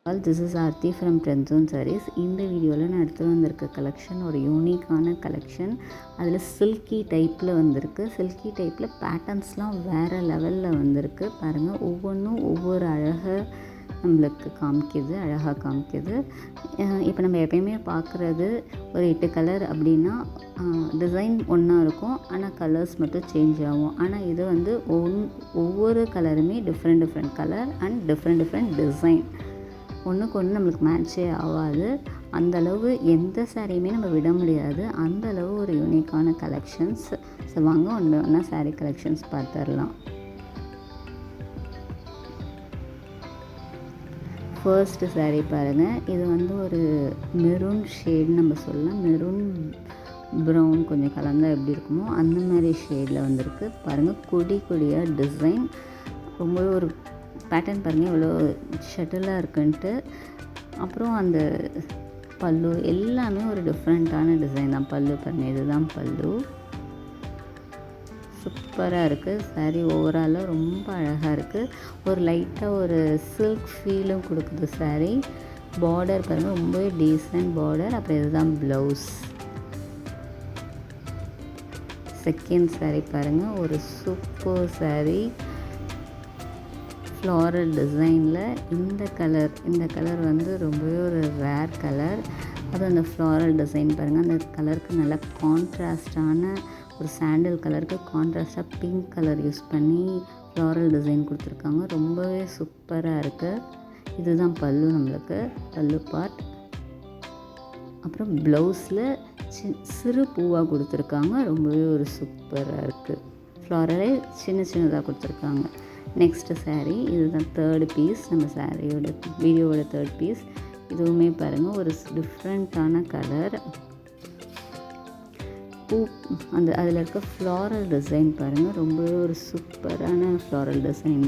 All this is Aarthi from Trendzone sarees. இந்த வீடியோவில் நான் எடுத்துகிட்டு வந்திருக்க கலெக்ஷன் ஒரு யூனிக்கான கலெக்ஷன். அதில் சில்கி டைப்பில் வந்திருக்கு. சில்கி டைப்பில் பேட்டர்ன்ஸ்லாம் வேறு லெவலில் வந்திருக்கு. பாருங்கள், ஒவ்வொன்றும் ஒவ்வொரு நம்மளுக்கு அழகாக காமிக்குது. இப்போ நம்ம எப்பயுமே பார்க்குறது ஒரு 8 கலர் அப்படின்னா டிசைன் ஒன்றா இருக்கும், ஆனால் கலர்ஸ் மட்டும் சேஞ்ச் ஆகும். ஆனால் இது வந்து ஒவ்வொரு கலருமே different colour and different design. ஒன்றுக்கு ஒன்று நம்மளுக்கு மேட்சே ஆகாது. அந்தளவு எந்த சாரியுமே நம்ம விட முடியாது. அந்தளவு ஒரு யூனிக்கான கலெக்ஷன்ஸ். ஸோ வாங்க ஒன்றா சாரீ கலெக்ஷன்ஸ் பார்த்துடலாம். ஃபர்ஸ்ட் சாரீ பாருங்கள். இது வந்து ஒரு மெரூன் ஷேட் நம்ம சொல்லலாம். மெரூன் ப்ரௌன் கொஞ்சம் கலந்தால் எப்படி இருக்குமோ அந்த மாதிரி ஷேடில் வந்திருக்கு. பாருங்கள், கொடியாக டிசைன். ரொம்பவே ஒரு பேட்டர்ன் பாருங்கள் எவ்வளோ ஷட்டிலாக இருக்குன்ட்டு. அப்புறம் அந்த பல்லு எல்லாமே ஒரு டிஃப்ரெண்ட்டான டிசைன் தான். பல்லு பாருங்கள், இதுதான் பல்லு. சூப்பராக இருக்குது சாரீ. ஓவராலாக ரொம்ப அழகாக இருக்குது. ஒரு லைட்டாக ஒரு சில்க் ஃபீலும் கொடுக்குது சாரீ. பார்டர் பாருங்கள், ரொம்பவே டீசன்ட் பார்டர். அப்புறம் இதுதான் ப்ளவுஸ். செகண்ட் சாரீ பாருங்கள், ஒரு சூப்பர் சாரீ. ஃப்ளாரல் டிசைனில் இந்த கலர் வந்து ரொம்பவே ஒரு ரேர் கலர். அதுவும் அந்த ஃப்ளாரல் டிசைன் பாருங்கள். அந்த கலருக்கு நல்லா கான்ட்ராஸ்டான ஒரு சாண்டில் கலருக்கு கான்ட்ராஸ்டாக பிங்க் கலர் யூஸ் பண்ணி ஃப்ளாரல் டிசைன் கொடுத்துருக்காங்க. ரொம்பவே சூப்பராக இருக்குது. இதுதான் பல்லு, நம்மளுக்கு பல்லு பார்ட். அப்புறம் ப்ளவுஸில் சிறு பூவாக கொடுத்துருக்காங்க. ரொம்பவே ஒரு சூப்பராக இருக்குது. ஃப்ளாரலே சின்னதாக கொடுத்துருக்காங்க. நெக்ஸ்ட்டு சாரீ, இதுதான் தேர்டு பீஸ். நம்ம வீடியோவோட தேர்ட் பீஸ். இதுவுமே பாருங்கள் ஒரு டிஃப்ரெண்ட்டான கலர். அதில் இருக்க ஃப்ளாரல் டிசைன் பாருங்கள், ரொம்பவே ஒரு சூப்பரான ஃப்ளாரல் டிசைன்.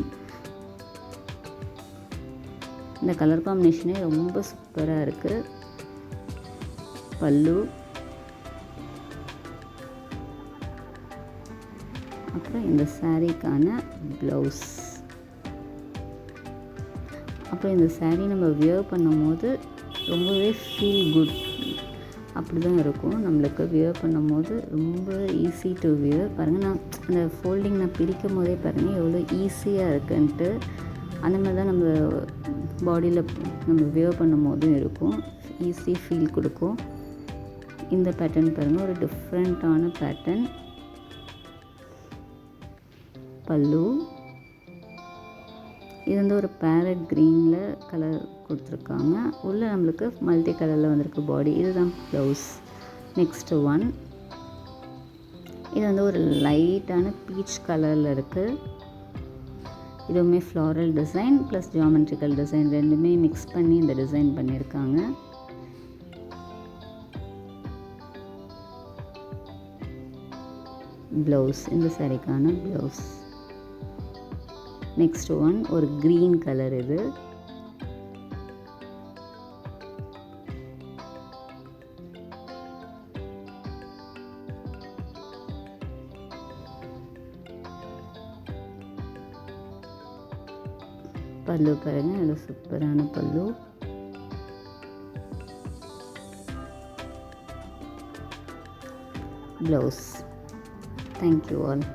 இந்த கலர் காம்பினேஷனே ரொம்ப சூப்பராக இருக்குது. பல்லு, அப்புறம் இந்த சாரீக்கான ப்ளவுஸ். அப்புறம் இந்த சாரீ நம்ம வியர் பண்ணும்போது ரொம்பவே ஃபீல் குட் அப்படி தான் இருக்கும். நம்மளுக்கு வியர் பண்ணும்போது ரொம்ப ஈஸி டு வியர். பாருங்கள், நான் அந்த ஃபோல்டிங் நான் பிரிக்கும் போதே பாருங்கள் எவ்வளோ ஈஸியாக இருக்குன்ட்டு. அந்த மாதிரி தான் நம்ம பாடியில் நம்ம வியர் பண்ணும் போதும் இருக்கும். ஈஸி ஃபீல் கொடுக்கும். இந்த பேட்டர்ன் பாருங்கள், ஒரு டிஃப்ரெண்ட்டான பேட்டர்ன். பல்லு, இது வந்து ஒரு பேரட் க்ரீனில் கலர் கொடுத்துருக்காங்க. உள்ளே நம்மளுக்கு மல்டி கலரில் வந்திருக்கு பாடி. இதுதான் ப்ளவுஸ். நெக்ஸ்ட்டு ஒன், இது வந்து ஒரு லைட்டான பீச் கலரில் இருக்குது. இதுவுமே floral design plus geometrical design ரெண்டுமே மிக்ஸ் பண்ணி இந்த டிசைன் பண்ணியிருக்காங்க. ப்ளவுஸ், இந்த சாரீக்கான ப்ளவுஸ். நெக்ஸ்ட் ஒன் ஒரு க்ரீன் கலர். இது பல்லு பாருங்க, இது சூப்பரான பல்லு. ப்ளவுஸ். Thank you all.